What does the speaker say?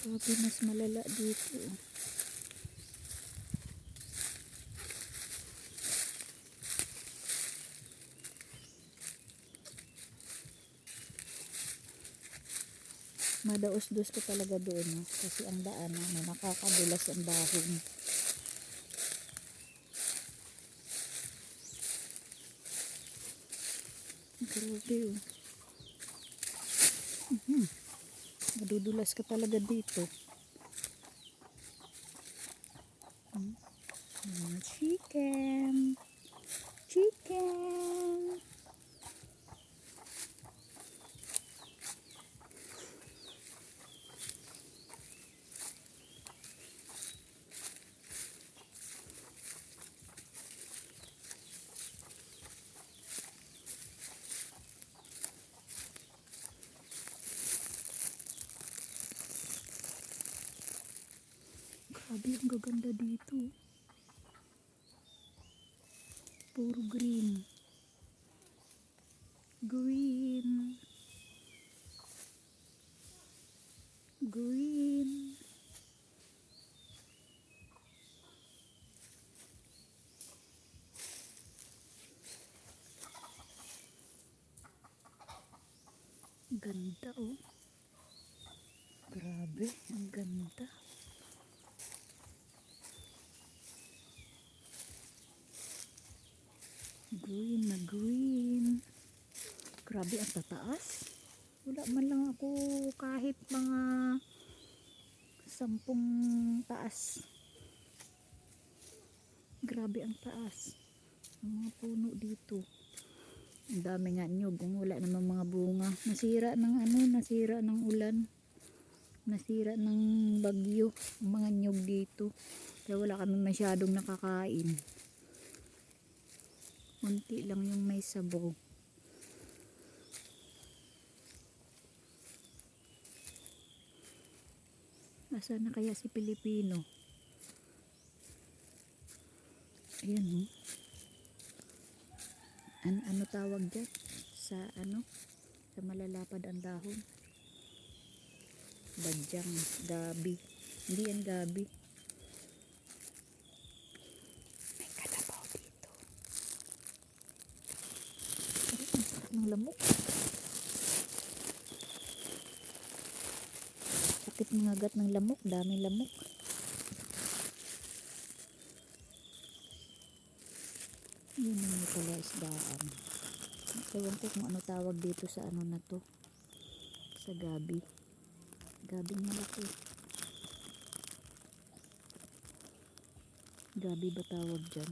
Grabe, mas malala dito. Madaos-dos ko talaga doon, no? Kasi ang daan, no? Nakakadulas ang dahon. Grabe, oh. Madudulas ka talaga dito. Chicken. Chicken. Grabe, ang gaganda dito. Puro green. Green. Green. Ganda, oh. Grabe, ang ganda. Green na green. Grabe, ang tataas. Wala man lang ako kahit mga 10 taas. Grabe ang taas. Ang mga puno dito. Ang dami nga nyug. Kung wala naman mga bunga. Nasira ng nasira ng ulan. Nasira ng bagyo. Ang mga nyug dito. Kaya wala kami masyadong nakakain. Unti lang yung may sabaw. Asa na kaya si Pilipino? Ayan, oh. Ano tawag dyan? Sa sa malalapad ang dahon. Badyang, gabi. Hindi yan gabi. May kalabaw dito. Ang sarap ng lamok. Sakit mga gat ng lamok. Daming lamok. Yun yung pala isdaan. Ewan ko kung ano tawag dito sa na to. Sa gabi. Gabing malaki. Gabi ba tawag dyan?